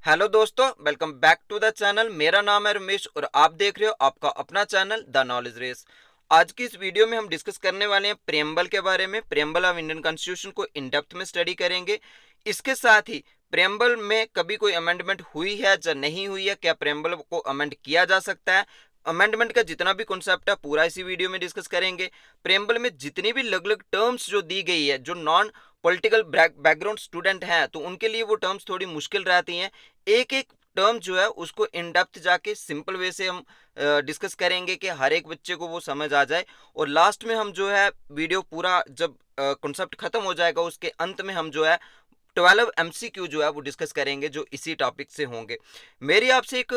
Hello दोस्तों, welcome back to the channel. मेरा नाम है रमेश और आप देख रहे हो आपका अपना चैनल द नॉलेज रेस। आज की इस वीडियो में हम डिस्कस करने वाले हैं प्रेम्बल के बारे में। प्रेम्बल ऑफ इंडियन कॉन्स्टिट्यूशन को इन डेप्थ में स्टडी करेंगे। इसके साथ ही प्रेम्बल में कभी कोई अमेंडमेंट हुई है या नहीं हुई है, क्या प्रेम्बल को अमेंड किया जा सकता है, अमेंडमेंट का जितना भी कॉन्सेप्ट है पूरा इसी वीडियो में डिस्कस करेंगे। प्रेम्बल में जितनी भी अलग अलग टर्म्स जो दी गई है, जो नॉन पॉलिटिकल बैकग्राउंड स्टूडेंट हैं तो उनके लिए वो टर्म्स थोड़ी मुश्किल रहती हैं। एक एक टर्म जो है उसको इन डेप्थ जाके सिंपल वे से हम डिस्कस करेंगे कि हर एक बच्चे को वो समझ आ जाए। और लास्ट में हम जो है वीडियो पूरा जब कॉन्सेप्ट खत्म हो जाएगा उसके अंत में हम जो है 12 MCQ जो है वो डिस्कस करेंगे जो इसी टॉपिक से होंगे। मेरी आपसे एक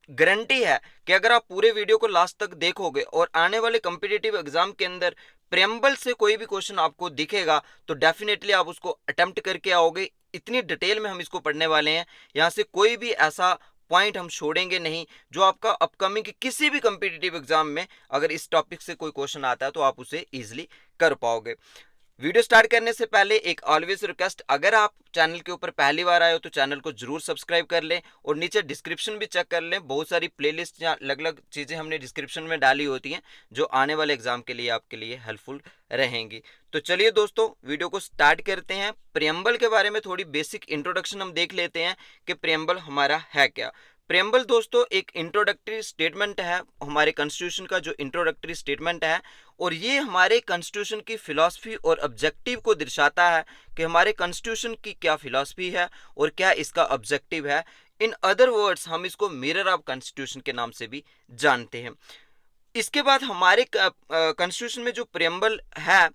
गारंटी है कि अगर आप पूरे वीडियो को लास्ट तक देखोगे और आने वाले कॉम्पिटिटिव एग्जाम के अंदर प्रेम्बल से कोई भी क्वेश्चन आपको दिखेगा तो डेफिनेटली आप उसको अटेम्प्ट करके आओगे। इतनी डिटेल में हम इसको पढ़ने वाले हैं, यहाँ से कोई भी ऐसा पॉइंट हम छोड़ेंगे नहीं जो आपका अपकमिंग के किसी भी कॉम्पिटिटिव एग्जाम में अगर इस टॉपिक से कोई क्वेश्चन आता है तो आप उसे इजीली कर पाओगे। वीडियो स्टार्ट करने से पहले एक ऑलवेज रिक्वेस्ट, अगर आप चैनल के ऊपर पहली बार आए हो तो चैनल को जरूर सब्सक्राइब कर लें और नीचे डिस्क्रिप्शन भी चेक कर लें। बहुत सारी प्लेलिस्ट या अलग अलग चीज़ें हमने डिस्क्रिप्शन में डाली होती हैं जो आने वाले एग्जाम के लिए आपके लिए हेल्पफुल रहेंगी। तो चलिए दोस्तों वीडियो को स्टार्ट करते हैं। प्रेम्बल के बारे में थोड़ी बेसिक इंट्रोडक्शन हम देख लेते हैं कि प्रेम्बल हमारा है क्या। प्रेम्बल दोस्तों एक इंट्रोडक्टरी स्टेटमेंट है, हमारे कॉन्स्टिट्यूशन का जो इंट्रोडक्टरी स्टेटमेंट है, और ये हमारे कॉन्स्टिट्यूशन की फिलॉसफी और ऑब्जेक्टिव को दर्शाता है कि हमारे कॉन्स्टिट्यूशन की क्या फिलॉसफी है और क्या इसका ऑब्जेक्टिव है। इन अदर वर्ड्स हम इसको मिरर ऑफ कॉन्स्टिट्यूशन के नाम से भी जानते हैं। इसके बाद हमारे कॉन्स्टिट्यूशन में जो प्रेम्बल है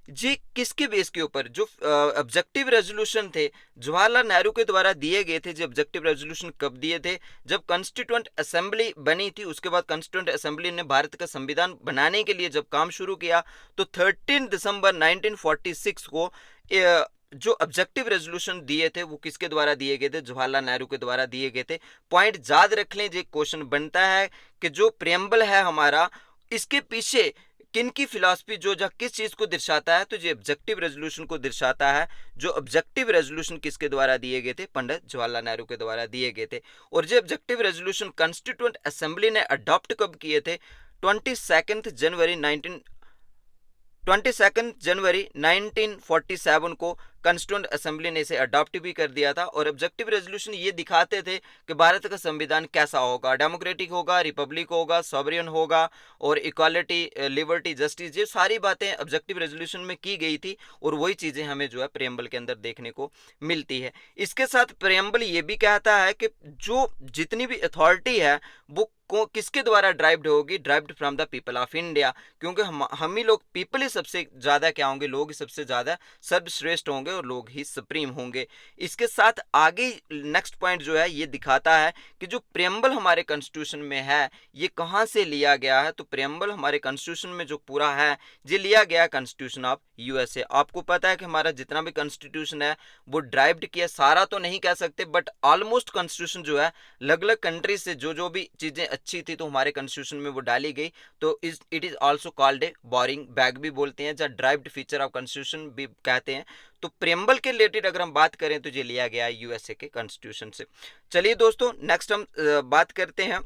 जी किसके बेस के ऊपर, जो ऑब्जेक्टिव रेजोल्यूशन थे जवाहरलाल नेहरू के द्वारा दिए गए थे। जो ऑब्जेक्टिव रेजोल्यूशन कब दिए थे, जब कॉन्स्टिट्यूएंट असेंबली बनी थी, उसके बाद कॉन्स्टिट्यूएंट असेंबली ने भारत का संविधान बनाने के लिए जब काम शुरू किया तो 13 दिसंबर 1946 को जो ऑब्जेक्टिव रेजोल्यूशन दिए थे वो किसके द्वारा दिए गए थे, जवाहरलाल नेहरू के द्वारा दिए गए थे। पॉइंट याद रख लें, जो क्वेश्चन बनता है कि जो प्रेम्बल है हमारा, इसके पीछे किन की फिलॉसफी जो किस चीज को दर्शाता है, तो जो ऑब्जेक्टिव रेजोल्यूशन को दर्शाता है। जो ऑब्जेक्टिव रेजोल्यूशन किसके द्वारा दिए गए थे, पंडित जवाहरलाल नेहरू के द्वारा दिए गए थे। और जो ऑब्जेक्टिव रेजोल्यूशन कॉन्स्टिट्यूएंट असेंबली ने अडॉप्ट कब किए थे, 22 जनवरी 1947 को कॉन्स्टिट्यूएंट असेंबली ने इसे अडॉप्ट भी कर दिया था। और ऑब्जेक्टिव रेजोल्यूशन ये दिखाते थे कि भारत का संविधान कैसा होगा, डेमोक्रेटिक होगा, रिपब्लिक होगा, सॉवरियन होगा और इक्वालिटी, लिबर्टी, जस्टिस, ये सारी बातें ऑब्जेक्टिव रेजोल्यूशन में की गई थी और वही चीज़ें हमें जो है प्रेम्बल के अंदर देखने को मिलती है। इसके साथ प्रेम्बल ये भी कहता है कि जो जितनी भी अथॉरिटी है वो किसके द्वारा ड्राइव्ड होगी, derived from the people of India, क्योंकि हम ही लोग, पीपल ही सबसे ज़्यादा क्या होंगे, लोग ही सबसे ज़्यादा सर्वश्रेष्ठ होंगे और लोग ही सुप्रीम होंगे। इसके साथ आगे नेक्स्ट पॉइंट जो है ये दिखाता है कि जो प्रेम्बल हमारे कॉन्स्टिट्यूशन में है ये कहाँ से लिया गया है। तो प्रेम्बल हमारे कॉन्स्टिट्यूशन में जो पूरा है ये लिया गया है कॉन्स्टिट्यूशन ऑफ यूएसए। आपको पता है कि हमारा जितना भी कॉन्स्टिट्यूशन है वो ड्राइव्ड किया, सारा तो नहीं कह सकते बट ऑलमोस्ट कॉन्स्टिट्यूशन जो है अलग अलग कंट्री से जो भी चीज़ें अच्छी थी तो हमारे कॉन्स्टिट्यूशन में वो डाली गई। तो it is also called a boring bag भी बोलते हैं, या ड्राइव्ड फीचर ऑफ कॉन्स्टिट्यूशन भी कहते हैं। तो प्रेम्बल के रिलेटेड अगर हम बात करें तो ये लिया गया है यूएसए के कॉन्स्टिट्यूशन से। चलिए दोस्तों नेक्स्ट हम बात करते हैं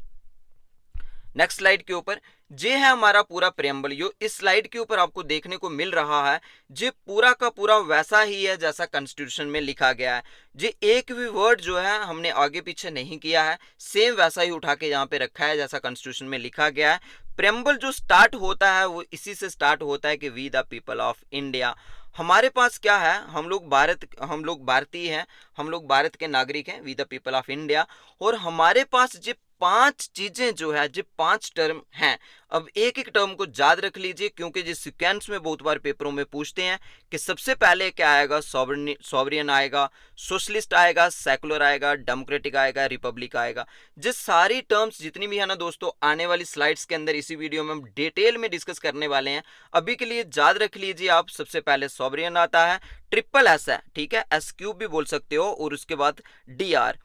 नेक्स्ट स्लाइड के ऊपर। ये है हमारा पूरा प्रेम्बल। जो इस स्लाइड के ऊपर आपको देखने को मिल रहा है ये पूरा का पूरा वैसा ही है जैसा कॉन्स्टिट्यूशन में लिखा गया है। ये एक भी वर्ड जो है हमने आगे पीछे नहीं किया है, सेम वैसा ही उठा के यहाँ पे रखा है जैसा कॉन्स्टिट्यूशन में लिखा गया है। प्रेम्बल जो स्टार्ट होता है वो इसी से स्टार्ट होता है कि we the people of India. हमारे पास क्या है, हम लोग भारतीय हैं, हम लोग भारत के नागरिक हैं, we the people of India. और हमारे पास जो 5 चीजें जो है, जो 5 टर्म हैं। अब एक एक टर्म को याद रख लीजिए क्योंकि जिस सिक्वेंस में बहुत बार पेपरों में पूछते हैं कि सबसे पहले क्या आएगा, सॉवरियन आएगा, सोशलिस्ट आएगा, सेकुलर आएगा, डेमोक्रेटिक आएगा, रिपब्लिक आएगा। जिस सारी टर्म्स जितनी भी है ना दोस्तों, आने वाली स्लाइड्स के अंदर इसी वीडियो में हम डिटेल में डिस्कस करने वाले हैं। अभी के लिए याद रख लीजिए आप, सबसे पहले सॉवरियन आता है, ट्रिपल एस है, ठीक है, एस क्यूब भी बोल सकते हो, और उसके बाद डी आर।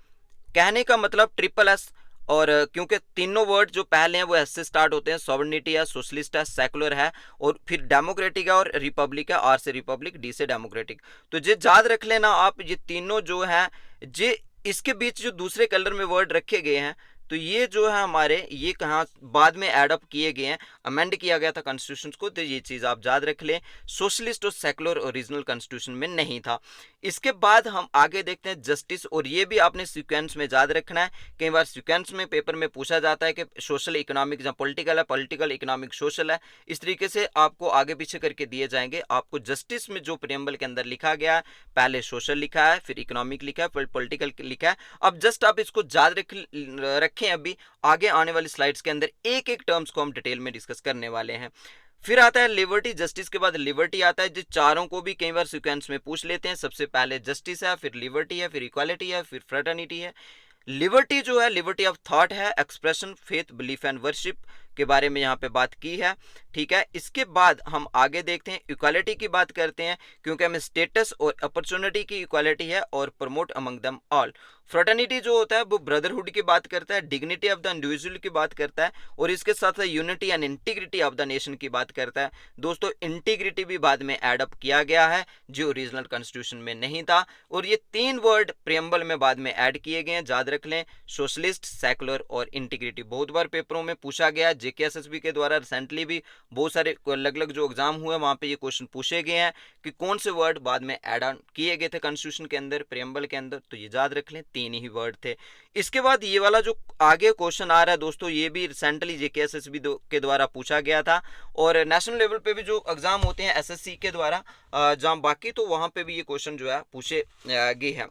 कहने का मतलब ट्रिपल एस, और क्योंकि तीनों वर्ड जो पहले हैं वो एस से स्टार्ट होते हैं, सॉवरेनिटी है, सोशलिस्ट है, सेकुलर है, और फिर डेमोक्रेटिक है और रिपब्लिक है, आर से रिपब्लिक, डी से डेमोक्रेटिक। तो ये याद रख लेना आप, ये तीनों जो है ये इसके बीच जो दूसरे कलर में वर्ड रखे गए हैं, तो ये जो है हमारे, ये कहाँ बाद में एड अप किए गए हैं, अमेंड किया गया था कॉन्स्टिट्यूशन को, तो ये चीज़ आप याद रख लें। सोशलिस्ट और सेकुलर ओरिजिनल कॉन्स्टिट्यूशन में नहीं था। इसके बाद हम आगे देखते हैं जस्टिस, और ये भी आपने सीक्वेंस में याद रखना है। कई बार सीक्वेंस में पेपर में पूछा जाता है कि सोशल इकोनॉमिक जहाँ पॉलिटिकल है, पॉलिटिकल इकोनॉमिक सोशल है, इस तरीके से आपको आगे पीछे करके दिए जाएंगे। आपको जस्टिस में जो प्रेम्बल के अंदर लिखा गया है, पहले सोशल लिखा है, फिर इकोनॉमिक लिखा है, फिर पॉलिटिकल लिखा है। अब जस्ट आप इसको याद रखें। अभी आगे आने वाली स्लाइड्स के अंदर एक एक टर्म्स को हम डिटेल में डिस्कस करने वाले हैं। फिर आता है लिबर्टी, जस्टिस के बाद लिबर्टी आता है। जिस चारों को भी कई बार सीक्वेंस में पूछ लेते हैं। सबसे पहले जस्टिस है, फिर लिबर्टी है, फिर इक्वालिटी है, फिर फ्रेटर्निटी है। लिबर्टी जो है, लिबर्टी ऑफ थॉट है, expression, faith, belief and worship के बारे में यहाँ पे बात की है। ठीक है, इसके बाद हम आगे देखते हैं, इक्वालिटी की बात करते हैं, क्योंकि हमें स्टेटस और अपॉर्चुनिटी की इक्वालिटी है, और promote among them all. Fraternity जो होता है वो ब्रदरहुड की बात करता है, डिग्निटी ऑफ द इंडिविजुअल की बात करता है, और इसके साथ unity and integrity of the nation की बात करता है। दोस्तों, इंटीग्रिटी भी बाद में एड अप किया गया है, जो ओरिजिनल कॉन्स्टिट्यूशन में नहीं था। और ये तीन वर्ड प्रेम्बल में बाद में ऐड किए गए हैं, याद रख लें, सोशलिस्ट, सेकुलर और इंटीग्रिटी। बहुत बार पेपरों में पूछा गया, जेकेएसएसबी के द्वारा रिसेंटली भी बहुत सारे अलग अलग जो एग्जाम हुए वहां पे ये क्वेश्चन पूछे गए हैं कि कौन से वर्ड बाद में ऐड ऑन किए गए थे कॉन्स्टिट्यूशन के अंदर, प्रेम्बल के अंदर। तो ये याद रख लें, तीन ही वर्ड थे। इसके बाद ये वाला जो आगे क्वेश्चन आ रहा है दोस्तों, ये भी रिसेंटली जेकेएसएसबी के द्वारा पूछा गया था, और नेशनल लेवल पे भी जो एग्जाम होते हैं एसएससी के द्वारा जहां बाकी, तो वहां पे भी ये क्वेश्चन जो है पूछे गए हैं।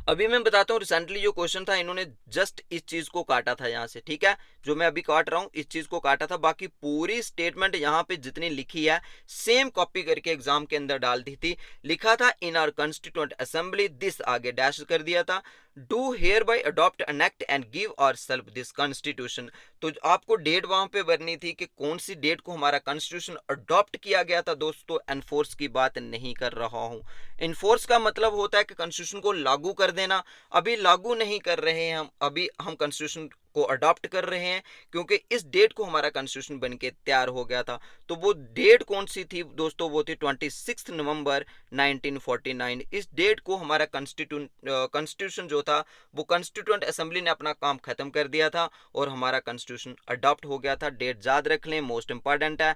अभी मैं बताता हूँ, रिसेंटली जो क्वेश्चन था, इन्होंने जस्ट इस चीज को काटा था यहाँ से। ठीक है, जो मैं अभी काट रहा हूँ इस चीज को काटा था, बाकी पूरी स्टेटमेंट यहाँ पे जितनी लिखी है सेम कॉपी करके एग्जाम के अंदर डाल दी थी। लिखा था in our constituent assembly this, आगे डैश कर दिया था, do hereby adopt an act and give our self this constitution. तो आपको डेट वहां पे भरनी थी कि कौन सी डेट को हमारा कॉन्स्टिट्यूशन अडॉप्ट किया गया था। दोस्तों, एनफोर्स की बात नहीं कर रहा हूं। इनफोर्स का मतलब होता है कि कॉन्स्टिट्यूशन को लागू कर देना। अभी लागू नहीं कर रहे हैं हम, अभी हम कॉन्स्टिट्यूशन को अडॉप्ट कर रहे हैं, क्योंकि इस डेट को हमारा कॉन्स्टिट्यूशन बनके तैयार हो गया था। तो वो डेट कौन सी थी दोस्तों, वो थी 26 नवंबर 1949। इस डेट को हमारा कॉन्स्टिट्यूशन जो था, वो कॉन्स्टिट्यूएंट असेंबली ने अपना काम खत्म कर दिया था, और हमारा कॉन्स्टिट्यूशन अडॉप्ट हो गया था। डेट याद रख लें, मोस्ट इंपॉर्टेंट है,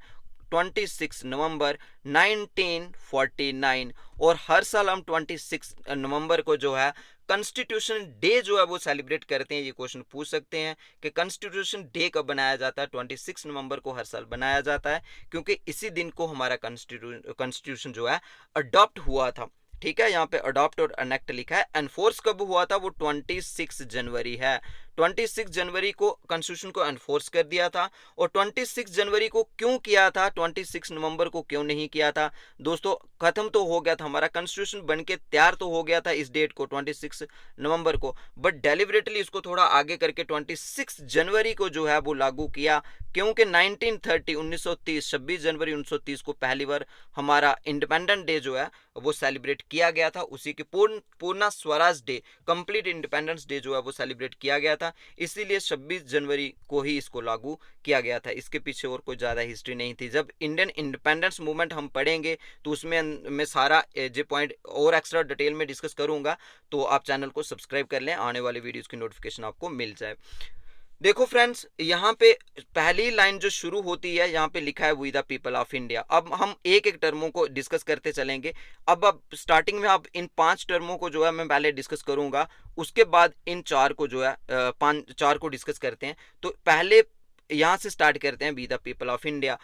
26 नवंबर 1949। और हर साल हम 26 नवंबर को जो है कॉन्स्टिट्यूशन डे जो है वो सेलिब्रेट करते हैं। ये क्वेश्चन पूछ सकते हैं कि कॉन्स्टिट्यूशन डे कब बनाया जाता है। 26 नवंबर को हर साल बनाया जाता है, क्योंकि इसी दिन को हमारा कॉन्स्टिट्यूशन जो है अडॉप्ट हुआ था। ठीक है, यहाँ पे अडॉप्ट और अनेक्ट लिखा है। एनफोर्स कब हुआ था, वो 26 जनवरी है। 26 जनवरी को कॉन्स्टिट्यूशन को एनफोर्स कर दिया था। और 26 जनवरी को क्यों किया था, 26 नवंबर को क्यों नहीं किया था दोस्तों? खत्म तो हो गया था, हमारा कॉन्स्टिट्यूशन बनके तैयार तो हो गया था इस डेट को, 26 नवंबर को, बट डेलिबरेटली इसको थोड़ा आगे करके 26 जनवरी को जो है वो लागू किया, क्योंकि 1930 26 जनवरी 1930 को पहली बार हमारा इंडिपेंडेंट डे जो है वो सेलिब्रेट किया गया था। उसी के पूर्ण Swaraj day, complete independence day जो है वो सेलिब्रेट किया गया था। इसीलिए 26 जनवरी को ही इसको लागू किया गया था। इसके पीछे और कोई ज़्यादा हिस्ट्री नहीं थी। जब इंडियन इंडिपेंडेंस मूवमेंट हम पढ़ेंगे तो उसमें मैं सारा जो पॉइंट और एक्स्ट्रा डिटेल में डिस्कस करूंगा, तो आप चैनल को सब्सक्राइब कर लें, आने वाली वीडियोज़ की नोटिफिकेशन आपको मिल जाए। देखो फ्रेंड्स, यहाँ पे पहली लाइन जो शुरू होती है, यहाँ पे लिखा है we the people of India. अब हम एक एक टर्मों को डिस्कस करते चलेंगे। अब स्टार्टिंग में अब इन 5 टर्मों को जो है मैं पहले डिस्कस करूंगा, उसके बाद इन 4 को जो है 4 को डिस्कस करते हैं। तो पहले यहाँ से स्टार्ट करते हैं, we the people of India.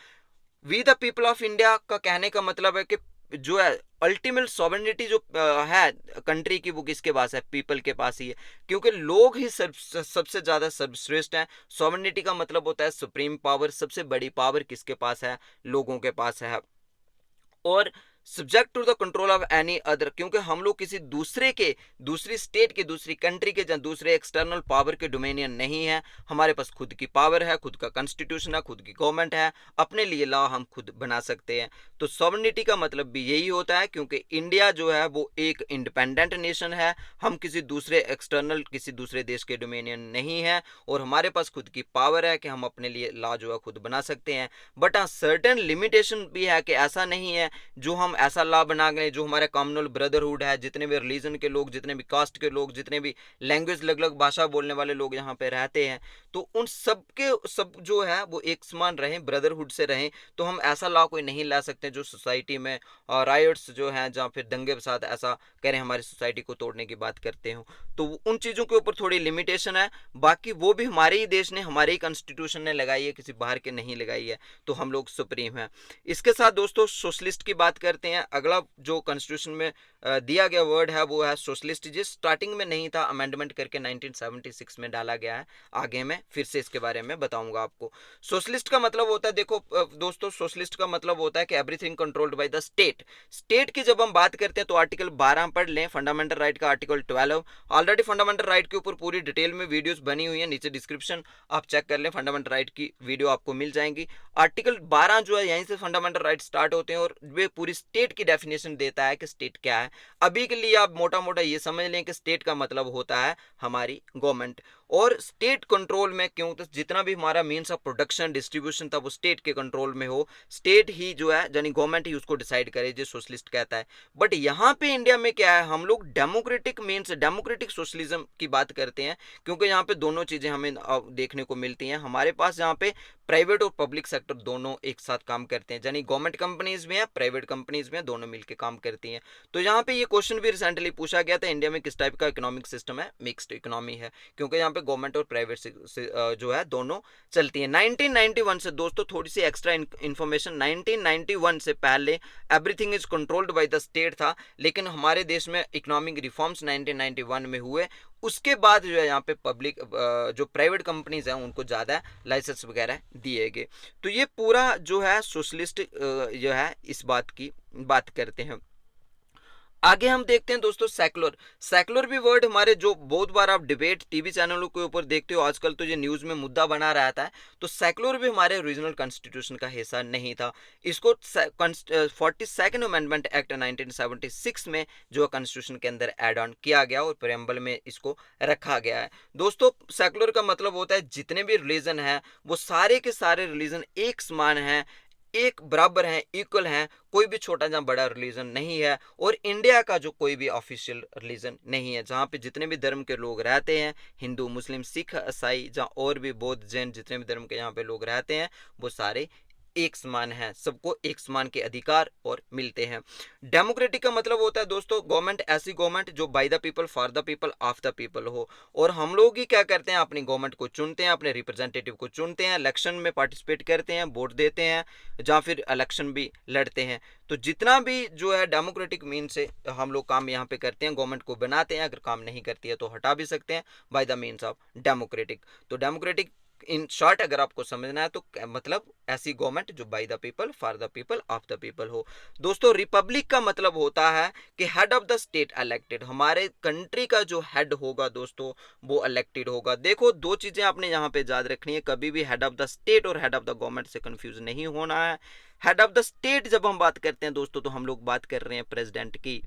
We the people of India का कहने का मतलब है कि जो है अल्टीमेट सॉवरेनिटी जो है कंट्री की, वो किसके पास है? पीपल के पास ही है, क्योंकि लोग ही सबसे ज्यादा सर्वश्रेष्ठ हैं। सॉवरेनिटी का मतलब होता है सुप्रीम पावर, सबसे बड़ी पावर किसके पास है? लोगों के पास है। और subject to the control of any other, क्योंकि हम लोग किसी दूसरी स्टेट के, दूसरी कंट्री के, या दूसरे एक्सटर्नल पावर के डोमेनियन नहीं है। हमारे पास खुद की पावर है, खुद का कॉन्स्टिट्यूशन है, खुद की गवर्नमेंट है, अपने लिए लॉ हम खुद बना सकते हैं। तो सॉवरेनिटी का मतलब भी यही होता है, क्योंकि इंडिया जो है वो एक इंडिपेंडेंट नेशन है। हम किसी दूसरे देश के डोमेनियन नहीं है, और हमारे पास खुद की पावर है कि हम अपने लिए लॉ जो है खुद बना सकते हैं। बट हाँ, सर्टेन लिमिटेशन भी है कि ऐसा नहीं है जो हम ऐसा लॉ बना गए जो हमारे कम्युनल ब्रदरहुड है, जितने भी रिलीजन के लोग, जितने भी कास्ट के लोग, जितने भी लैंग्वेज अलग अलग भाषा बोलने वाले लोग यहाँ पे रहते हैं, तो उन सब के सब जो है वो एक समान रहें, ब्रदरहुड से रहें। तो हम ऐसा लॉ कोई नहीं ला सकते जो सोसाइटी में राइट्स जो हैं जहाँ फिर दंगे फसाद ऐसा करें, हमारी सोसाइटी को तोड़ने की बात करते हो। तो उन चीज़ों के ऊपर थोड़ी लिमिटेशन है, बाकी वो भी हमारे ही देश ने, हमारे ही कॉन्स्टिट्यूशन ने लगाई है, किसी बाहर के नहीं लगाई है। तो हम लोग सुप्रीम हैं। इसके साथ दोस्तों सोशलिस्ट की बात करते हैं। अगला जो कॉन्स्टिट्यूशन में दिया गया वर्ड है वो है सोशलिस्ट, जिस स्टार्टिंग में नहीं था, अमेंडमेंट करके 1976 में डाला गया है। आगे मैं फिर से इसके बारे में बताऊंगा आपको। सोशलिस्ट का मतलब होता है, देखो दोस्तों, सोशलिस्ट का मतलब होता है कि everything controlled by the state. State की जब हम बात करते हैं तो आर्टिकल 12 पढ़ लें, फंडामेंटल राइट का आर्टिकल 12। ऑलरेडी फंडामेंटल राइट के ऊपर पूरी डिटेल में वीडियोस बनी हुई है, नीचे डिस्क्रिप्शन आप चेक कर लें, फंडामेंटल राइट की वीडियो आपको मिल जाएंगी। आर्टिकल 12 जो है, यहीं से फंडामेंटल राइट स्टार्ट होते हैं और वे पूरी स्टेट की डेफिनेशन देता है कि स्टेट क्या है। अभी के लिए आप मोटा मोटा ये समझ लें कि स्टेट का मतलब होता है हमारी गवर्नमेंट। और स्टेट कंट्रोल में क्यों, तो जितना भी हमारा मीन्स ऑफ प्रोडक्शन डिस्ट्रीब्यूशन था वो स्टेट के कंट्रोल में हो, स्टेट ही जो है यानी गवर्नमेंट ही उसको डिसाइड करे, जो सोशलिस्ट कहता है। बट यहाँ पे इंडिया में क्या है, हम लोग डेमोक्रेटिक मीन्स डेमोक्रेटिक सोशलिज्म की बात करते हैं, क्योंकि यहाँ पे दोनों चीजें हमें देखने को मिलती हैं। हमारे पास यहाँ पे प्राइवेट और पब्लिक सेक्टर दोनों एक साथ काम करते हैं, यानी गवर्नमेंट कंपनीज में है, प्राइवेट कंपनीज में, दोनों मिलकर काम करती हैं। तो यहाँ पे ये क्वेश्चन भी रिसेंटली पूछा गया था, इंडिया में किस टाइप का इकोनॉमिक सिस्टम है, मिक्स्ड इकोनॉमी है, क्योंकि यहाँ पे गवर्नमेंट और प्राइवेट जो है दोनों चलती है। 1991 से दोस्तों थोड़ी सी एक्स्ट्रा इन्फॉर्मेशन, 1991 से पहले everything is controlled by the state था, लेकिन हमारे देश में इकोनॉमिक रिफॉर्म्स 1991 में हुए। उसके बाद जो है यहाँ पे पब्लिक जो प्राइवेट कंपनीज हैं उनको ज़्यादा लाइसेंस वगैरह दिए गए। तो ये पूरा जो है सोशलिस्ट जो है इस बात की बात करते हैं। आगे हम देखते हैं दोस्तों सेकुलर। सेकुलर भी वर्ड हमारे जो बहुत बार आप डिबेट टीवी चैनलों के ऊपर देखते हो, आजकल तो ये न्यूज़ में मुद्दा बना रहता है। तो सेकुलर भी हमारे ओरिजिनल कॉन्स्टिट्यूशन का हिस्सा नहीं था। इसको 42nd अमेंडमेंट एक्ट 1976 में जो कॉन्स्टिट्यूशन के अंदर एड ऑन किया गया और प्रेम्बल में इसको रखा गया है। दोस्तों सेकुलर का मतलब होता है जितने भी रिलीजन हैं वो सारे के सारे रिलीजन एक समान हैं, एक बराबर हैं, इक्वल हैं, कोई भी छोटा या बड़ा रिलीजन नहीं है। और इंडिया का जो कोई भी ऑफिशियल रिलीजन नहीं है, जहाँ पे जितने भी धर्म के लोग रहते हैं, हिंदू मुस्लिम सिख ईसाई जहाँ और भी बौद्ध जैन जितने भी धर्म के यहाँ पे लोग रहते हैं, वो सारे एक समान है, सबको एक समान के अधिकार और मिलते हैं। डेमोक्रेटिक का मतलब होता है दोस्तों गवर्नमेंट ऐसी गवर्नमेंट जो by the people for the people of the people हो। और हम लोग ही क्या करते हैं, अपनी गवर्नमेंट को चुनते हैं, अपने रिप्रेजेंटेटिव को चुनते हैं, इलेक्शन में पार्टिसिपेट करते हैं, वोट देते हैं, या फिर इलेक्शन भी लड़ते हैं। तो जितना भी जो है डेमोक्रेटिक मीन से हम लोग काम यहाँ पे करते हैं, गवर्नमेंट को बनाते हैं, अगर काम नहीं करती है तो हटा भी सकते हैं by the means of democratic. तो डेमोक्रेटिक इन शॉर्ट अगर आपको समझना है तो मतलब ऐसी गवर्नमेंट जो by the people for the people of the people हो। दोस्तों रिपब्लिक का मतलब होता है कि head of the state elected, हमारे कंट्री का जो हेड होगा दोस्तों वो इलेक्टेड होगा। देखो दो चीजें आपने यहाँ पे याद रखनी है, कभी भी हेड ऑफ द स्टेट और हेड ऑफ द गवर्नमेंट से कंफ्यूज नहीं होना है। हेड ऑफ द स्टेट जब हम बात करते हैं दोस्तों तो हम लोग बात कर रहे हैं प्रेसिडेंट की,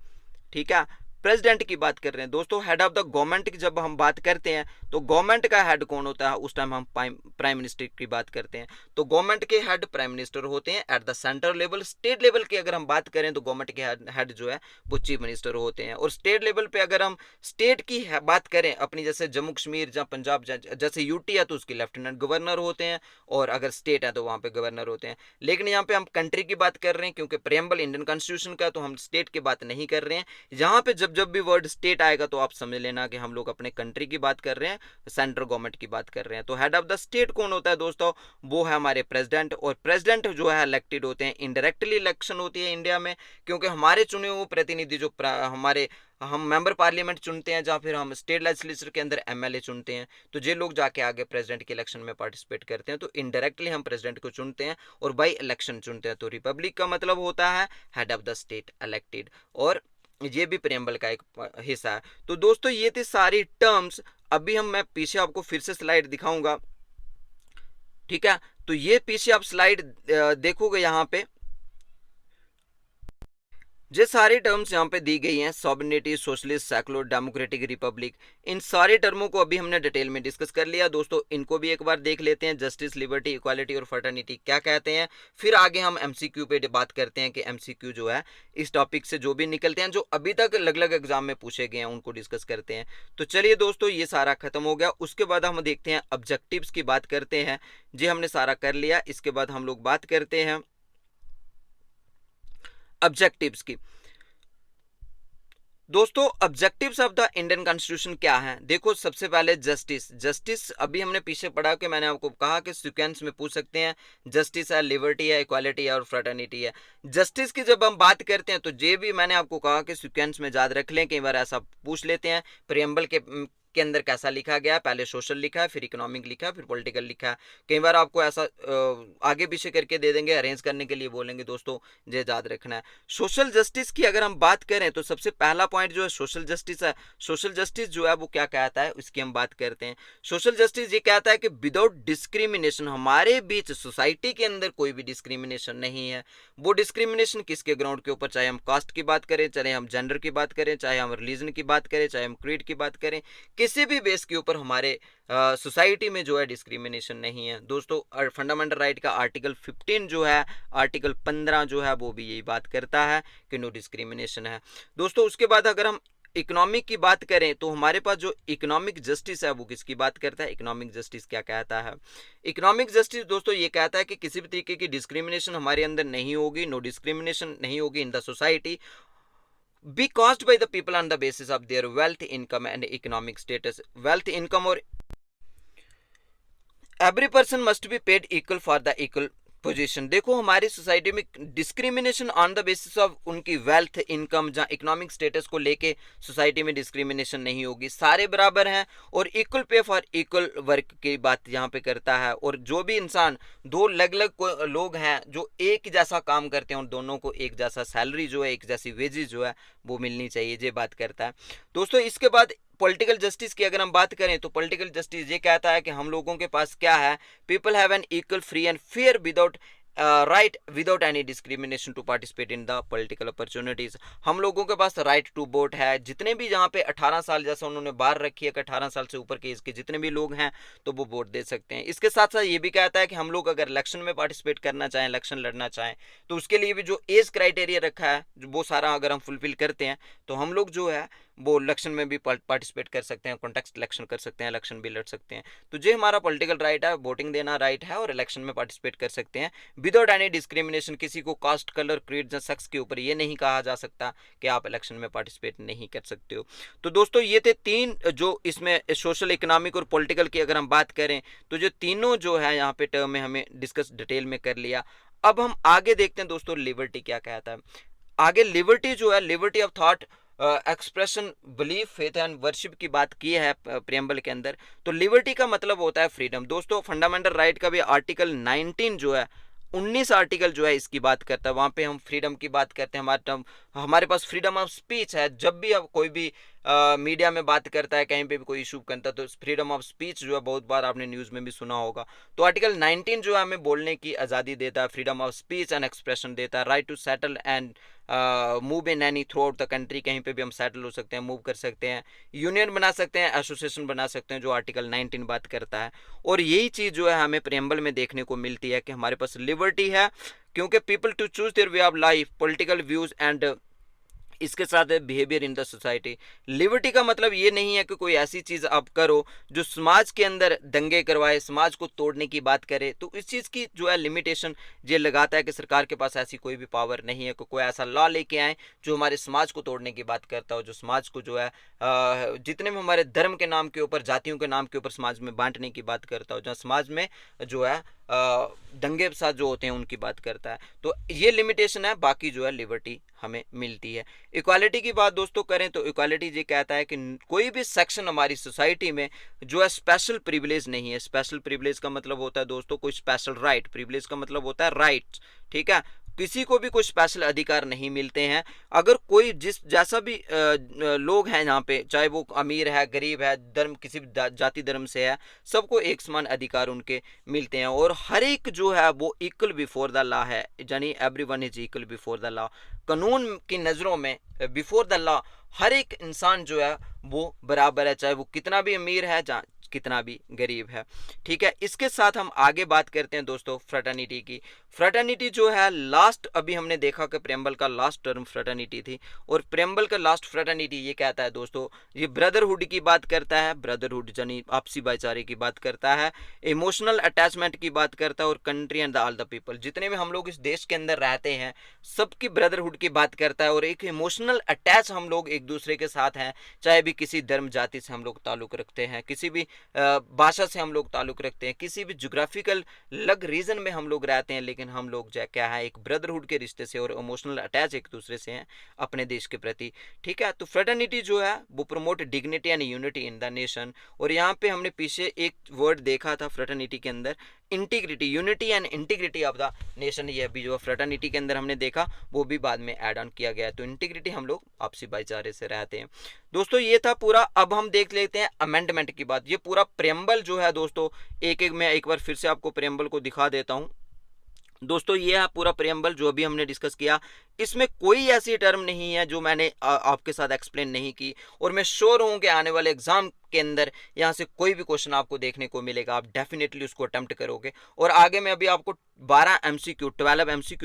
ठीक है, प्रेसिडेंट की बात कर रहे हैं। दोस्तों हेड ऑफ द गवर्नमेंट की जब हम बात करते हैं तो गवर्नमेंट का हेड कौन होता है, उस टाइम हम प्राइम मिनिस्टर की बात करते हैं। तो गवर्नमेंट के हेड प्राइम मिनिस्टर होते हैं at the centre level. State level की अगर हम बात करें तो गवर्नमेंट के हेड जो है वो चीफ मिनिस्टर होते हैं। और स्टेट लेवल पे अगर हम स्टेट की बात करें अपनी, जैसे जम्मू कश्मीर या पंजाब जैसे यूटी है तो उसकी लेफ्टिनेंट गवर्नर होते हैं, और अगर स्टेट है तो वहाँ पे गवर्नर होते हैं। लेकिन यहाँ पे हम कंट्री की बात कर रहे हैं क्योंकि प्रेम्बल इंडियन कॉन्स्टिट्यूशन का, तो हम स्टेट की बात नहीं कर रहे हैं। यहाँ पे जब भी वर्ड स्टेट आएगा तो आप समझ लेना कि हम लोग अपने कंट्री की बात कर रहे हैं, सेंट्रल गवर्नमेंट की बात कर रहे हैं। तो हेड ऑफ द स्टेट कौन होता है दोस्तों, वो है हमारे प्रेसिडेंट। और प्रेसिडेंट जो है इलेक्टेड होते हैं, इनडायरेक्टली इलेक्शन होती है इंडिया में, क्योंकि हमारे चुने हुए प्रतिनिधि जो हमारे हम मेंबर पार्लियामेंट चुनते हैं, या फिर हम स्टेट लेजिस्लेचर के अंदर एमएलए चुनते हैं, तो ये लोग जाके आगे प्रेसिडेंट के इलेक्शन में पार्टिसिपेट करते हैं। तो इनडायरेक्टली हम प्रेसिडेंट को चुनते हैं और बाई इलेक्शन चुनते हैं। तो रिपब्लिक का मतलब होता है head of the state elected, और ये भी प्रेम्बल का एक हिस्सा है। तो दोस्तों ये थी सारी टर्म्स। अभी मैं पीछे आपको फिर से स्लाइड दिखाऊंगा, ठीक है। तो ये पीछे आप स्लाइड देखोगे यहाँ पे, ये सारी टर्म्स यहाँ पे दी गई हैं, sovereignty, socialist, secular, democratic, republic. इन सारे टर्मों को अभी हमने डिटेल में डिस्कस कर लिया दोस्तों, इनको भी एक बार देख लेते हैं। जस्टिस, लिबर्टी, इक्वालिटी और फर्टर्निटी क्या कहते हैं, फिर आगे हम एमसीक्यू पे बात करते हैं कि एमसीक्यू जो है इस टॉपिक से जो भी निकलते हैं, जो अभी तक अलग अलग एग्जाम में पूछे गए हैं, उनको डिस्कस करते हैं। तो चलिए दोस्तों, ये सारा खत्म हो गया। उसके बाद हम देखते हैं ऑब्जेक्टिव्स की बात करते हैं। जी हमने सारा कर लिया। इसके बाद हम लोग बात करते हैं ऑब्जेक्टिव्स की। दोस्तों objectives of the Indian constitution क्या है, देखो सबसे पहले जस्टिस। जस्टिस अभी हमने पीछे पढ़ा कि मैंने आपको कहा कि सीक्वेंस में पूछ सकते हैं, जस्टिस है, लिबर्टी है, इक्वालिटी है और फ्रेटर्निटी है। जस्टिस की जब हम बात करते हैं तो ये भी मैंने आपको कहा कि सीक्वेंस में याद रख लें, कई बार ऐसा पूछ लेते हैं। प्रियम्बल के अंदर कैसा लिखा गया है, पहले सोशल लिखा है, फिर इकोनॉमिक लिखा है, फिर पॉलिटिकल लिखा है। कई बार आपको ऐसा आगे पीछे करके दे देंगे, अरेंज करने के लिए बोलेंगे दोस्तों, ये याद रखना है। सोशल जस्टिस की अगर हम बात करें तो सबसे पहला पॉइंट जो है सोशल जस्टिस है। सोशल जस्टिस जो है वो क्या कहता है, उसकी हम बात करते हैं। सोशल जस्टिस ये कहता है कि विदाउट डिस्क्रिमिनेशन, हमारे बीच सोसाइटी के अंदर कोई भी डिस्क्रिमिनेशन नहीं है। वो डिस्क्रिमिनेशन किसके ग्राउंड के ऊपर, चाहे हम कास्ट की बात करें, चाहे हम जेंडर की बात करें, चाहे हम रिलीजन की बात करें, चाहे हम क्रीड की बात करें, किसी भी बेस के ऊपर हमारे सोसाइटी में जो है डिस्क्रिमिनेशन नहीं है दोस्तों। फंडामेंटल राइट का आर्टिकल 15 जो है, आर्टिकल 15 जो है वो भी यही बात करता है कि नो डिस्क्रिमिनेशन है दोस्तों। उसके बाद अगर हम इकोनॉमिक की बात करें तो हमारे पास जो इकोनॉमिक जस्टिस है वो किसकी बात करता है, इकोनॉमिक जस्टिस क्या कहता है। इकोनॉमिक जस्टिस दोस्तों ये कहता है कि किसी भी तरीके की डिस्क्रिमिनेशन हमारे अंदर नहीं होगी, नो डिस्क्रिमिनेशन नहीं होगी इन the society be caused by the people on the basis of their wealth, income and economic status. Wealth, income or every person must be paid equal for the equal position. देखो हमारी society में discrimination on the basis of उनकी wealth, income या economic status को लेके society में discrimination नहीं होगी, सारे बराबर हैं। और equal pay for equal work की बात यहाँ पे करता है। और जो भी इंसान, दो अलग अलग लोग हैं जो एक जैसा काम करते हैं, उन दोनों को एक जैसा सैलरी जो है, एक जैसी वेजेस जो है वो मिलनी चाहिए, ये बात करता है दोस्तों। इसके बाद पॉलिटिकल जस्टिस की अगर हम बात करें तो पॉलिटिकल जस्टिस ये कहता है कि हम लोगों के पास क्या है, people have an equal, free and fair without right without any discrimination to participate in the political opportunities. हम लोगों के पास राइट टू वोट है। जितने भी यहाँ पे 18 साल जैसा उन्होंने बार रखी है कि 18 साल से ऊपर के इसके जितने भी लोग हैं तो वो वोट दे सकते हैं। इसके साथ साथ ये भी कहता है कि हम लोग अगर इलेक्शन में पार्टिसिपेट करना चाहें, इलेक्शन लड़ना चाहें, तो उसके लिए भी जो एज क्राइटेरिया रखा है वो सारा अगर हम फुलफिल करते हैं तो हम लोग जो है वो इलेक्शन में भी पार्टिसिपेट कर सकते हैं, कॉन्टेस्ट इलेक्शन कर सकते हैं, इलेक्शन भी लड़ सकते हैं। तो ये हमारा पॉलिटिकल राइट है, वोटिंग देना राइट है और इलेक्शन में पार्टिसिपेट कर सकते हैं विदाउट एनी डिस्क्रिमिनेशन। किसी को कास्ट, कलर, क्रीड या सेक्स के ऊपर ये नहीं कहा जा सकता कि आप इलेक्शन में पार्टिसिपेट नहीं कर सकते हो। तो दोस्तों ये थे तीन जो इसमें सोशल, इकोनॉमिक और पॉलिटिकल की अगर हम बात करें तो जो तीनों जो है यहाँ पे टर्म में हमें डिस्कस डिटेल में कर लिया। अब हम आगे देखते हैं दोस्तों लिबर्टी क्या कहता है। आगे लिबर्टी जो है, liberty of thought, expression, belief, faith and worship की बात की है प्रियम्बल के अंदर। तो लिबर्टी का मतलब होता है फ्रीडम दोस्तों। फंडामेंटल राइट का भी आर्टिकल 19 जो है, 19 आर्टिकल जो है इसकी बात करता है। वहाँ पे हम फ्रीडम की बात करते हैं। हमारे पास फ्रीडम ऑफ स्पीच है। जब भी अब कोई भी मीडिया में बात करता है, कहीं पे भी कोई इशू करता है, तो फ्रीडम ऑफ स्पीच जो है बहुत बार आपने न्यूज़ में भी सुना होगा। तो आर्टिकल 19 जो है हमें बोलने की आज़ादी देता है, freedom of speech and expression देता है। Right to settle and move in any throughout the country, कहीं पे भी हम सेटल हो सकते हैं, मूव कर सकते हैं, यूनियन बना सकते हैं, एसोसिएशन बना सकते हैं, जो आर्टिकल 19 बात करता है। और यही चीज़ जो है हमें प्रियम्बल में देखने को मिलती है कि हमारे पास लिबर्टी है, क्योंकि people to choose their way of life, political views and इसके साथ है behaviour in the society. Liberty का मतलब ये नहीं है कि कोई ऐसी चीज़ आप करो जो समाज के अंदर दंगे करवाए, समाज को तोड़ने की बात करे। तो इस चीज़ की जो है लिमिटेशन ये लगाता है कि सरकार के पास ऐसी कोई भी पावर नहीं है कि कोई ऐसा लॉ लेके आए जो हमारे समाज को तोड़ने की बात करता हो, जो समाज को जो है जितने भी हमारे धर्म के नाम के ऊपर, जातियों के नाम के ऊपर समाज में बांटने की बात करता हो, जहाँ समाज में जो है दंगे फसाद जो होते हैं उनकी बात करता है। तो ये लिमिटेशन है, बाकी जो है लिबर्टी हमें मिलती है। इक्वालिटी की बात दोस्तों करें तो इक्वालिटी ये कहता है कि कोई भी सेक्शन हमारी सोसाइटी में जो है स्पेशल प्रिविलेज नहीं है। स्पेशल प्रिविलेज का मतलब होता है दोस्तों कोई स्पेशल राइट, प्रिविलेज का मतलब होता है राइट, ठीक है। किसी को भी कोई स्पेशल अधिकार नहीं मिलते हैं। अगर कोई जिस जैसा भी लोग हैं यहाँ पे, चाहे वो अमीर है, गरीब है, धर्म किसी भी जाति धर्म से है, सबको एक समान अधिकार उनके मिलते हैं। और हर एक जो है वो इक्वल बिफोर द लॉ है, यानी everyone is equal before the law. कानून की नज़रों में बिफोर द लॉ हर एक इंसान जो है वो बराबर है, चाहे वो कितना भी अमीर है, कितना भी गरीब है। ठीक है, इसके साथ हम आगे बात करते हैं दोस्तों फ्रेटर्निटी की। फ्रेटर्निटी जो है लास्ट, अभी हमने देखा कि प्रेम्बल का लास्ट टर्म फ्रेटर्निटी थी, और प्रेम्बल का लास्ट फ्रेटर्निटी ये कहता है दोस्तों, ये ब्रदरहुड की बात करता है, ब्रदरहुड यानी आपसी भाईचारे की बात करता है, इमोशनल अटैचमेंट की बात करता है, और country and all the people, जितने भी हम लोग इस देश के अंदर रहते हैं सबकी ब्रदरहुड की बात करता है। और एक इमोशनल अटैच हम लोग एक दूसरे के साथ हैं, चाहे भी किसी धर्म जाति से हम लोग ताल्लुक़ रखते हैं, किसी भी भाषा से हम लोग ताल्लुक़ रखते हैं, किसी भी जोग्राफिकल अलग रीजन में हम लोग रहते हैं, लेकिन हम लोग क्या है एक ब्रदरहुड के रिश्ते से और इमोशनल अटैच एक दूसरे से हैं अपने देश के प्रति। ठीक है, तो फ्रेटर्निटी जो है वो promote dignity and unity in the nation. और यहाँ पे हमने पीछे एक वर्ड देखा था फ्रेटर्निटी के अंदर, integrity, unity and integrity of the nation, ये अभी जो फ्रेटर्निटी के अंदर हमने देखा वो भी बाद में ऐड ऑन किया गया है। तो इंटीग्रिटी, हम लोग आपसी भाईचारे से रहते हैं। दोस्तों ये था पूरा। अब हम देख लेते हैं अमेंडमेंट की बात। ये पूरा प्रेम्बल जो है दोस्तों, मैं एक बार फिर से आपको प्रेम्बल को दिखा देता हूँ दोस्तों। ये है पूरा प्रेम्बल जो अभी हमने डिस्कस किया। इसमें कोई ऐसी टर्म नहीं है जो मैंने आपके साथ एक्सप्लेन नहीं की, और मैं श्योर हूँ कि आने वाले एग्जाम के अंदर यहाँ से कोई भी क्वेश्चन आपको देखने को मिलेगा, आप डेफिनेटली उसको अटेम्प्ट करोगे। और आगे मैं अभी आपको 12 एमसीक्यू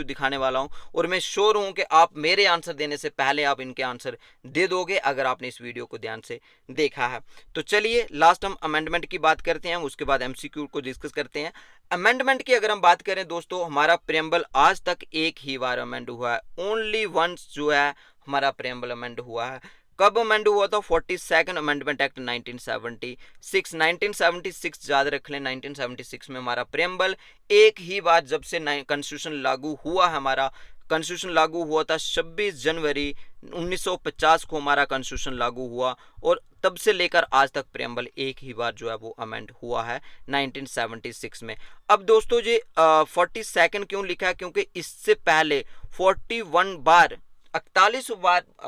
दिखाने वाला हूँ, और मैं श्योर हूँ कि आप मेरे आंसर देने से पहले आप इनके आंसर दे दोगे अगर आपने इस वीडियो को ध्यान से देखा है। तो चलिए लास्ट हम अमेंडमेंट की बात करते हैं, उसके बाद एमसीक्यू को डिस्कस करते हैं। अमेंडमेंट की अगर हम बात करें दोस्तों, हमारा प्रेम्बल आज तक एक ही बार अमेंड हुआ है, ओनली वंस जो है हमारा प्रेम्बल अमेंड हुआ है। कब अमेंड हुआ था? 42nd अमेंडमेंट एक्ट 1976 याद रख लें। 1976 में हमारा प्रेम्बल एक ही बार, जब से कॉन्स्टिट्यूशन लागू हुआ, हमारा कॉन्स्टिट्यूशन लागू हुआ था 26 जनवरी 1950 को हमारा कॉन्स्टिट्यूशन लागू हुआ, और तब से लेकर आज तक प्रेम्बल एक ही बार जो है वो अमेंड हुआ है 1976 में। अब दोस्तों ये 42nd क्यों लिखा है? क्योंकि इससे पहले 41 बार 41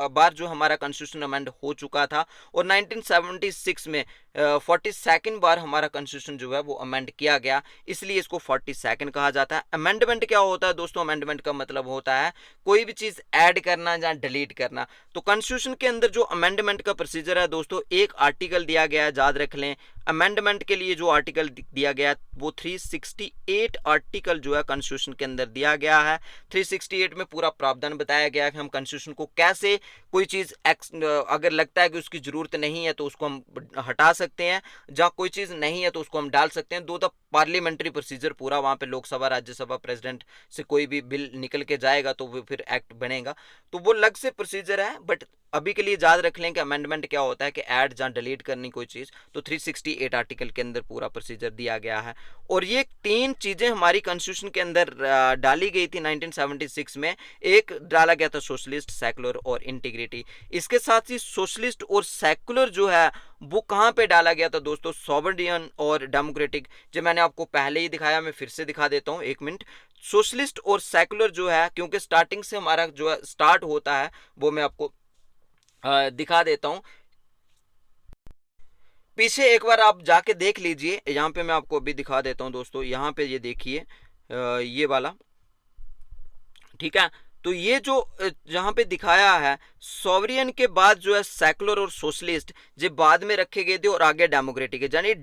बार जो हमारा कॉन्स्टिट्यूशन अमेंड हो चुका था, और 1976 में 42nd बार हमारा कॉन्स्टिट्यूशन जो है वो अमेंड किया गया, इसलिए इसको 42nd कहा जाता है। अमेंडमेंट क्या होता है दोस्तों? अमेंडमेंट का मतलब होता है कोई भी चीज़ ऐड करना या डिलीट करना। तो कॉन्स्टिट्यूशन के अंदर जो अमेंडमेंट का प्रोसीजर है दोस्तों, एक आर्टिकल दिया गया है, याद रख लें। अमेंडमेंट के लिए जो आर्टिकल दिया गया वो 368 आर्टिकल जो है कॉन्स्टिट्यूशन के अंदर दिया गया है। 368 में पूरा प्रावधान बताया गया है कि हम कॉन्स्टिट्यूशन को कैसे, कोई चीज़ अगर लगता है कि उसकी ज़रूरत नहीं है तो उसको हम हटा सकते हैं, जहाँ कोई चीज़ नहीं है तो उसको हम डाल सकते हैं। दो द पार्लियामेंट्री प्रोसीजर पूरा, वहाँ पे लोकसभा राज्यसभा प्रेसिडेंट से कोई भी बिल निकल के जाएगा तो वो फिर एक्ट बनेगा, तो वो अलग से प्रोसीजर है। बट अभी के लिए याद रख लें कि अमेंडमेंट क्या होता है कि ऐड या डिलीट करनी कोई चीज़, तो 368 आर्टिकल के अंदर पूरा प्रोसीजर दिया गया है। और ये तीन चीज़ें हमारी कॉन्स्टिट्यूशन के अंदर डाली गई थी 1976 में। एक डाला गया था सोशलिस्ट, सेकुलर और इंटीग्रिटी। इसके साथ ही सोशलिस्ट और सेकुलर जो है वो कहाँ पे डाला गया था दोस्तों? सॉवरेन और डेमोक्रेटिक। जो मैंने आपको पहले ही दिखाया, मैं फिर से दिखा देता हूँ, एक मिनट। सोशलिस्ट और सेकुलर जो है, क्योंकि स्टार्टिंग से हमारा जो है स्टार्ट होता है, वो मैं आपको दिखा देता हूं। पीछे एक बार आप जाके देख लीजिए, यहाँ पे मैं आपको अभी दिखा देता हूं दोस्तों। यहाँ पे ये देखिए, ये वाला, ठीक है। तो ये जो जहाँ पे दिखाया है सॉवरियन के बाद जो है सेकुलर और सोशलिस्ट जो बाद में रखे गए थे, और आगे डेमोक्रेटिक है, यानी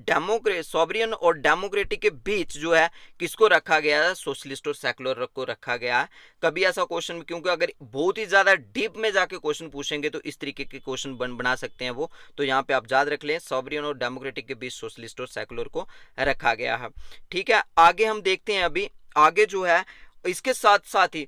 सॉवरियन और डेमोक्रेटिक के बीच जो है किसको रखा गया है? सोशलिस्ट और सेकुलर को रखा गया है। कभी ऐसा क्वेश्चन, क्योंकि अगर बहुत ही ज़्यादा डीप में जाके क्वेश्चन पूछेंगे तो इस तरीके के क्वेश्चन बना सकते हैं वो। तो यहाँ पे आप याद रख लें, सॉवरियन और डेमोक्रेटिक के बीच सोशलिस्ट और सेकुलर को रखा गया है। ठीक है, आगे हम देखते हैं। अभी आगे जो है इसके साथ साथ ही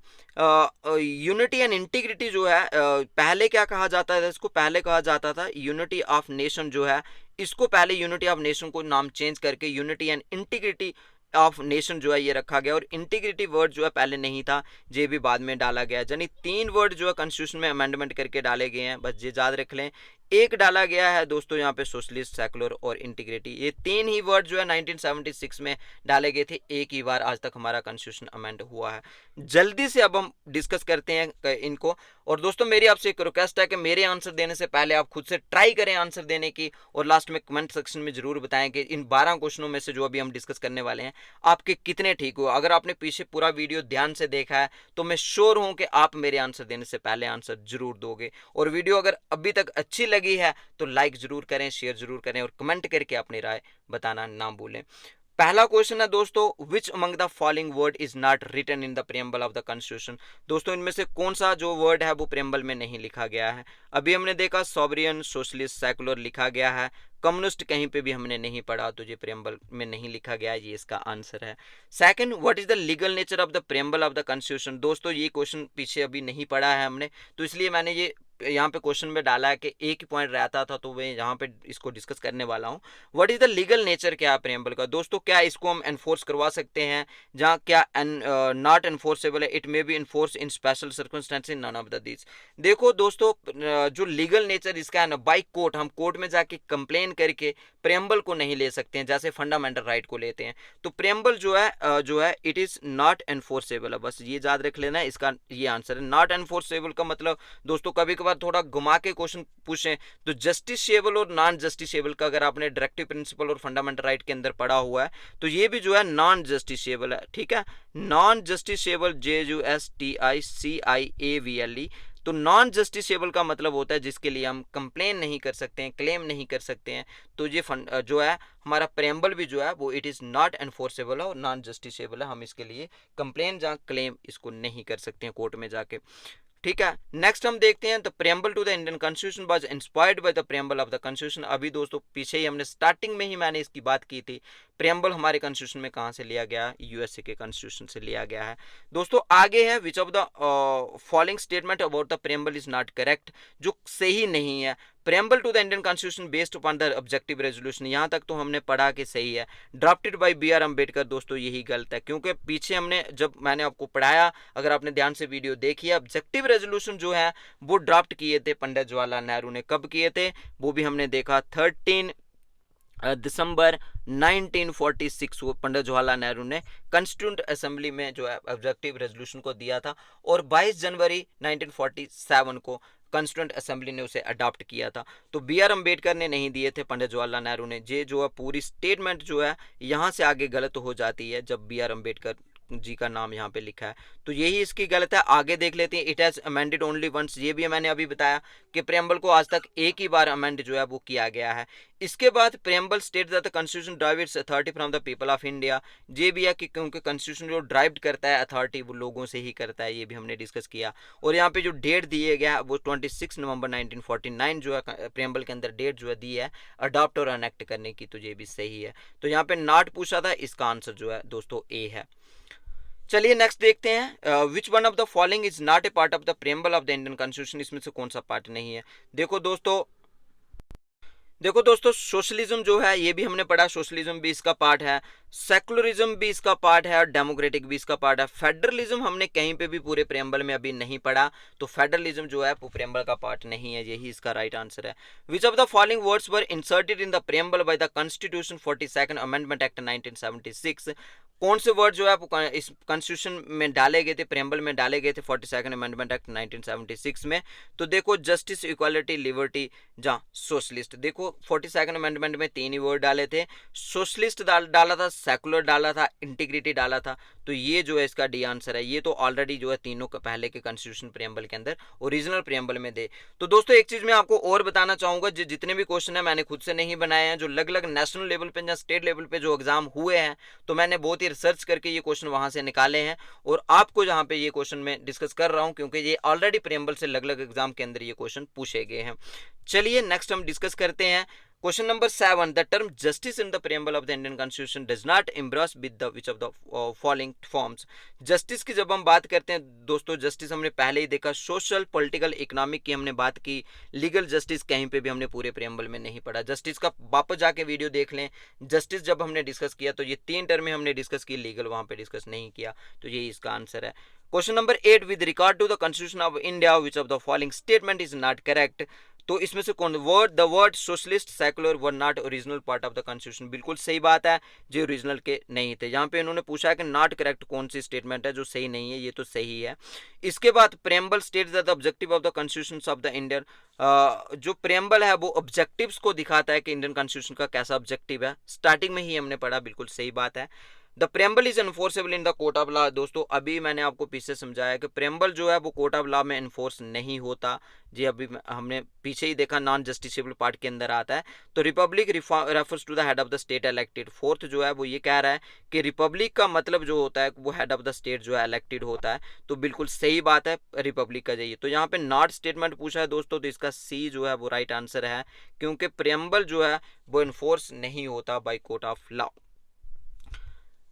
यूनिटी एंड इंटीग्रिटी जो है, पहले क्या कहा जाता था इसको? पहले कहा जाता था यूनिटी ऑफ नेशन जो है, इसको पहले यूनिटी ऑफ नेशन को नाम चेंज करके unity and integrity of nation जो है ये रखा गया। और इंटीग्रिटी वर्ड जो है पहले नहीं था, ये भी बाद में डाला गया। यानी 3 वर्ड जो है कॉन्स्टिट्यूशन में अमेंडमेंट करके डाले गए हैं, बस ये याद रख लें। एक डाला गया है दोस्तों यहाँ पे सोशलिस्ट, सेकुलर और इंटीग्रिटी। ये तीन ही वर्ड जो है 1976 में डाले गए थे, एक ही बार आज तक हमारा कॉन्स्टिट्यूशन अमेंड हुआ है। जल्दी से अब हम डिस्कस करते हैं इनको। और दोस्तों मेरी आपसे एक रिक्वेस्ट है कि मेरे आंसर देने से पहले आप खुद से ट्राई करें आंसर देने की, और लास्ट में कमेंट सेक्शन में जरूर बताएं कि इन 12 क्वेश्चनों में से जो अभी हम डिस्कस करने वाले हैं आपके कितने ठीक हुए। अगर आपने पीछे पूरा वीडियो ध्यान से देखा है तो मैं श्योर हूं कि आप मेरे आंसर देने से पहले आंसर जरूर दोगे। और वीडियो अगर अभी तक अच्छी लगी है तो लाइक जरूर करें, शेयर जरूर करें और कमेंट करके अपनी राय बताना ना भूलें। पहला क्वेश्चन है दोस्तों, which among the following word is not written in the preamble of the constitution. दोस्तों इनमें से कौन सा जो वर्ड है वो प्रेम्बल में नहीं लिखा गया है। अभी हमने देखा सॉवरियन, सोशलिस्ट, सेकुलर लिखा गया है, कम्युनिस्ट कहीं पे भी हमने नहीं पढ़ा, तो ये प्रेम्बल में नहीं लिखा गया है, ये इसका आंसर है। Second, what is the legal nature of the preamble of the constitution. दोस्तों ये क्वेश्चन पीछे अभी नहीं पढ़ा है हमने, तो इसलिए मैंने ये यहाँ पे क्वेश्चन में डाला है कि एक ही पॉइंट रहता था, तो मैं यहाँ पे इसको डिस्कस करने वाला हूँ। What is the legal nature क्या है प्रेम्बल का। दोस्तों क्या इसको हम एनफोर्स करवा सकते हैं, जहाँ क्या नॉट एनफोर्सेबल है, it may be enforce in special circumstances, none of the this. देखो दोस्तों जो लीगल नेचर इसका है ना, बाई कोर्ट, हम कोर्ट में जाके कंप्लेन करके प्रेम्बल को नहीं ले सकते हैं, जैसे फंडामेंटल राइट को लेते हैं। तो प्रेम्बल जो है इट इज नॉट एनफोर्सेबल है, बस ये याद रख लेना है, इसका ये आंसर है। नॉट एनफोर्सेबल का मतलब दोस्तों कभी कभार थोड़ा घुमा के क्वेश्चन पूछें तो जस्टिसेबल और नॉन जस्टिसेबल का अगर आपने डायरेक्टिव प्रिंसिपल और फंडामेंटल राइट के अंदर पढ़ा हुआ है तो ये भी जो है नॉन जस्टिसेबल है, ठीक है। Non justiciable, JUSTICIABLE। तो नॉन जस्टिसेबल का मतलब होता है जिसके लिए हम कंप्लेन नहीं कर सकते हैं, क्लेम नहीं कर सकते हैं। तो ये जो है हमारा प्रेम्बल भी जो है वो इट इज़ नॉट एनफोर्सेबल है और नॉन जस्टिसेबल है, हम इसके लिए कंप्लेन जहाँ क्लेम इसको नहीं कर सकते हैं कोर्ट में जाके, ठीक है। नेक्स्ट हम देखते हैं the preamble to the Indian constitution was inspired by the preamble of the constitution. अभी दोस्तों पीछे ही हमने स्टार्टिंग में ही मैंने इसकी बात की थी, प्रेम्बल हमारे कॉन्स्टिट्यूशन में कहाँ से लिया गया, यूएसए के कॉन्स्टिट्यूशन से लिया गया है। दोस्तों आगे है which of the following statement about the preamble is not correct, जो सही नहीं है। Preamble to the Indian constitution based upon the objective resolution, यहाँ तक तो हमने पढ़ा कि सही है। ड्राफ्टेड बाय BR अम्बेडकर, दोस्तों यही गलत है, क्योंकि पीछे हमने जब मैंने आपको पढ़ाया, अगर आपने ध्यान से वीडियो देखी है, ऑब्जेक्टिव रेजोल्यूशन जो है वो ड्राफ्ट किए थे पंडित जवाहरलाल नेहरू ने। कब किए थे वो भी हमने देखा, 13 दिसंबर 1946 को पंडित जवाहरलाल नेहरू ने कॉन्स्टिट्यूंट असेंबली में जो है ऑब्जेक्टिव रेजोल्यूशन को दिया था, और 22 जनवरी 1947 को कॉन्स्टिट्यूंट असेंबली ने उसे अडॉप्ट किया था। तो BR अम्बेडकर ने नहीं दिए थे, पंडित जवाहरलाल नेहरू ने। ये जो है पूरी स्टेटमेंट जो है यहाँ से आगे गलत हो जाती है जब BR अम्बेडकर जी का नाम यहाँ पे लिखा है, तो यही इसकी गलत है। आगे देख लेते हैं, it has amended only once, ये भी मैंने अभी बताया कि प्रेम्बल को आज तक एक ही बार अमेंड जो है वो किया गया है। इसके बाद preamble state that the constitution drive it's authority from the people of India. ये भी है कि क्योंकि कॉन्स्टिट्यूशन जो ड्राइव करता है अथॉरिटी वो लोगों से ही करता है, ये भी हमने डिस्कस किया। और यहाँ पे जो डेट दिए गया है वो 26 नवंबर 1949 जो है प्रेम्बल के अंदर डेट जो है दी है अडॉप्ट और अनेक्ट करने की, तो ये भी सही है। तो यहाँ पे नॉट पूछा था, इसका आंसर जो है दोस्तों ए है। चलिए नेक्स्ट देखते हैं, which one of the following is not a part of the preamble of the Indian constitution. इसमें से कौन सा पार्ट नहीं है। देखो दोस्तों सोशलिज्म जो है ये भी हमने पढ़ा, सोशलिज्म भी इसका पार्ट है, सेकुलरिज्म भी इसका पार्ट है और डेमोक्रेटिक भी इसका पार्ट है। फेडरलिज्म हमने कहीं पे भी पूरे प्रेम्बल में अभी नहीं पढ़ा, तो फेडरलिज्म जो है वो प्रेम्बल का पार्ट नहीं है, यही इसका राइट आंसर है। Which of the following words were inserted in the preamble by the constitution 42nd amendment act 1976। कौन से वर्ड जो है इस कॉन्स्टिट्यूशन में डाले गए थे, प्रेम्बल में डाले गए थे 42nd अमेंडमेंट एक्ट 1976 में। तो देखो जस्टिस, इक्वालिटी, लिबर्टी, जहाँ सोशलिस्ट। देखो 42nd अमेंडमेंट में 3 ही वर्ड डाले थे, सोशलिस्ट डाला था, सेकुलर डाला था, इंटीग्रिटी डाला था। तो ये जो है इसका डी आंसर है। ये तो ऑलरेडी जो है तीनों पहले के कॉन्स्टिट्यूशन प्रेम्बल के अंदर ओरिजिनल प्रेम्बल में दे। तो दोस्तों एक चीज मैं आपको और बताना चाहूंगा, जितने भी क्वेश्चन है मैंने खुद से नहीं बनाए हैं, जो अलग अलग नेशनल लेवल पे या स्टेट लेवल पे जो एग्जाम हुए हैं तो मैंने बहुत ही रिसर्च करके ये क्वेश्चन वहां से निकाले हैं, और आपको जहां पे ये क्वेश्चन मैं डिस्कस कर रहा हूं क्योंकि ये ऑलरेडी प्रेम्बल से अलग अलग एग्जाम के अंदर ये क्वेश्चन पूछे गए हैं। चलिए नेक्स्ट हम डिस्कस करते हैं question number 7। The term justice in the preamble of the Indian constitution does not embrace with the which of the following forms. Justice की जब हम बात करते हैं दोस्तों, जस्टिस हमने पहले ही देखा, सोशल, पॉलिटिकल, इकोनॉमिक की हमने बात की, लीगल जस्टिस कहीं पे भी हमने पूरे प्रेम्बल में नहीं पढ़ा। जस्टिस का वापस जाके वीडियो देख लें, जस्टिस जब हमने डिस्कस किया तो ये 3 टर्में हमने डिस्कस की, लीगल वहां पे डिस्कस नहीं किया, तो यही इसका आंसर है। Question number 8, with regard to the constitution of India which of the following statement is not correct. तो इसमें से कौन the word socialist secular were not original part of the constitution, बिल्कुल सही बात है, जो ओरिजिनल के नहीं थे। यहाँ पे इन्होंने पूछा है कि नॉट करेक्ट कौन सी स्टेटमेंट है जो सही नहीं है, ये तो सही है। इसके बाद preamble states that the objective of the constitution of the Indian, जो प्रेम्बल है वो ऑब्जेक्टिव्स को दिखाता है कि इंडियन कॉन्स्टिट्यूशन का कैसा ऑब्जेक्टिव है, स्टार्टिंग में ही हमने पढ़ा, बिल्कुल सही बात है। The preamble is enforceable in the court of law, दोस्तों अभी मैंने आपको पीछे समझाया कि प्रेम्बल जो है वो कोर्ट ऑफ लॉ में एनफोर्स नहीं होता, जी अभी हमने पीछे ही देखा, नॉन जस्टिसेबल पार्ट के अंदर आता है। तो republic refers to the head of the state elected, fourth जो है वो ये कह रहा है कि रिपब्लिक का मतलब जो होता है वो हेड ऑफ द स्टेट जो है इलेक्टेड होता है, तो बिल्कुल सही बात है, रिपब्लिक का जाइए। तो यहाँ पे नॉट स्टेटमेंट पूछा है दोस्तों, तो इसका सी जो है वो राइट आंसर है, क्योंकि प्रेम्बल जो है वो एनफोर्स नहीं होता बाय कोर्ट ऑफ लॉ।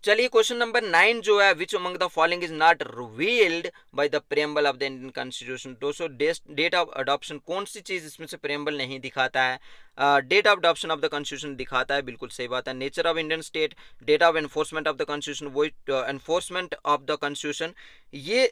चलिए क्वेश्चन नंबर 9 जो है, which among the following is not revealed by the preamble of the Indian constitution, दोस्तों डेट ऑफ अडॉप्शन, कौन सी चीज इसमें से प्रेम्बल नहीं दिखाता है? Date of adoption of the constitution दिखाता है, बिल्कुल सही बात है। Nature of Indian state, date of enforcement of the constitution, वो एनफोर्समेंट ऑफ द कॉन्स्टिट्यूशन, ये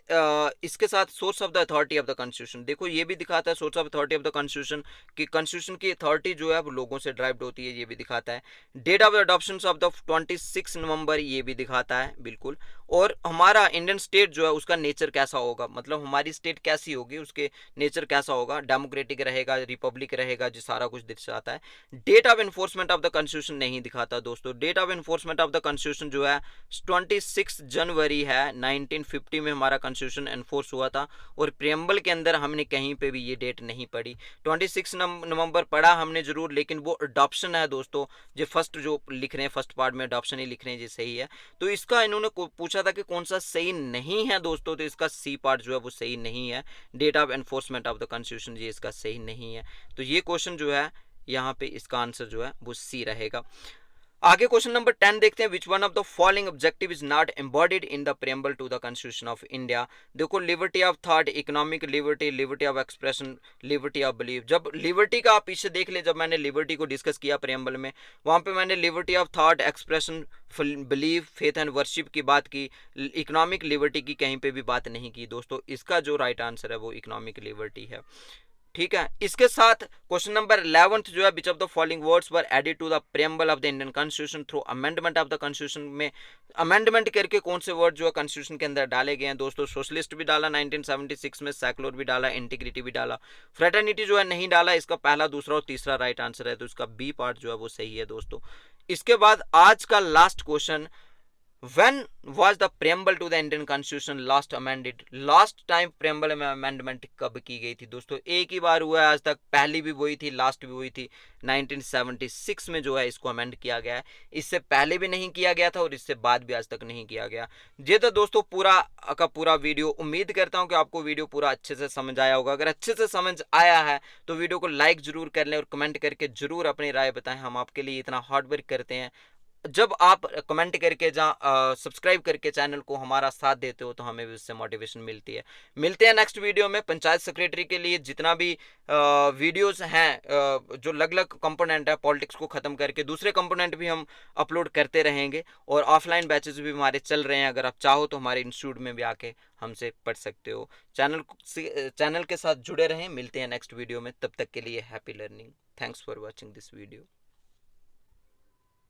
इसके साथ source of the authority of the constitution, देखो ये भी दिखाता है source of authority of the constitution, कि कॉन्स्टिट्यूशन की अथॉरिटी जो है वो लोगों से ड्राइव्ड होती है, ये भी दिखाता है। Date of adoption of the 26 November, ये भी दिखाता है बिल्कुल। और हमारा इंडियन स्टेट जो है उसका नेचर कैसा होगा, मतलब हमारी स्टेट कैसी होगी, उसके नेचर कैसा होगा, डेमोक्रेटिक रहेगा, रिपब्लिक रहेगा, जो सारा कुछ दिखाता है। Date of enforcement of the constitution नहीं दिखाता दोस्तों, date of enforcement of the constitution जो है 26 जनवरी है, 1950 में हमारा कॉन्स्टिट्यूशन एनफोर्स हुआ था, और प्रेम्बल के अंदर हमने कहीं पे भी ये डेट नहीं पढ़ी। 26 नवंबर पढ़ा हमने जरूर, लेकिन वो अडॉप्शन है दोस्तों, जो फर्स्ट जो लिख रहे हैं, फर्स्ट पार्ट में अडॉप्शन ही लिख रहे हैं, ये सही है। तो इसका इन्होंने पूछा था कि कौन सा सही नहीं है दोस्तों, तो इसका सी पार्ट जो है वो सही नहीं है, date of enforcement of the constitution, ये इसका सही नहीं है। तो ये क्वेश्चन जो है यहाँ पे इसका आंसर जो है वो सी रहेगा। आगे क्वेश्चन नंबर 10 देखते हैं, which one of the following objective is not embodied in the preamble to the constitution of India, देखो liberty of thought, economic liberty, liberty of expression, liberty of belief. जब liberty का आप पीछे देख ले, जब मैंने लिबर्टी को डिस्कस किया प्रेम्बल में, वहां पे मैंने liberty of thought, expression, belief, faith and worship की बात की, इकोनॉमिक लिबर्टी की कहीं पे भी बात नहीं की दोस्तों। इसका जो राइट आंसर है वो इकोनॉमिक लिबर्टी है, ठीक है। इसके साथ क्वेश्चन नंबर 11 जो है, which of the following words were added to the preamble of the Indian constitution through amendment of the constitution, में अमेंडमेंट करके कौन से वर्ड जो है कॉन्स्टिट्यूशन के अंदर डाले गए हैं दोस्तों? सोशलिस्ट भी डाला 1976 में, सेकुलर भी डाला, इंटीग्रिटी भी डाला, फ्रेटर्निटी जो है नहीं डाला। इसका पहला, दूसरा और तीसरा राइट आंसर है, तो इसका बी पार्ट जो है वो सही है दोस्तों। इसके बाद आज का last question, When was the preamble to the Indian Constitution last amended? Last time preamble में अमेंडमेंट कब की गई थी दोस्तों? एक ही बार हुआ है आज तक, पहली भी वही थी, लास्ट भी वही थी, 1976 में जो है इसको अमेंड किया गया है। इससे पहले भी नहीं किया गया था और इससे बाद भी आज तक नहीं किया गया। ये तो दोस्तों पूरा का पूरा वीडियो, उम्मीद करता हूँ कि आपको वीडियो पूरा अच्छे से समझ आया होगा। अगर अच्छे से समझ आया है तो वीडियो को लाइक जरूर कर लें और कमेंट करके जरूर अपनी राय बताएं। हम आपके लिए इतना हार्ड वर्क करते हैं, जब आप कमेंट करके जहाँ सब्सक्राइब करके चैनल को हमारा साथ देते हो तो हमें भी उससे मोटिवेशन मिलती है। मिलते हैं नेक्स्ट वीडियो में। पंचायत सेक्रेटरी के लिए जितना भी वीडियोस हैं, जो अलग अलग कंपोनेंट है, पॉलिटिक्स को ख़त्म करके दूसरे कंपोनेंट भी हम अपलोड करते रहेंगे, और ऑफलाइन बैचेस भी हमारे चल रहे हैं। अगर आप चाहो तो हमारे इंस्टीट्यूट में भी आके हमसे पढ़ सकते हो। चैनल के साथ जुड़े रहें। मिलते हैं नेक्स्ट वीडियो में, तब तक के लिए happy learning. Thanks for watching this video.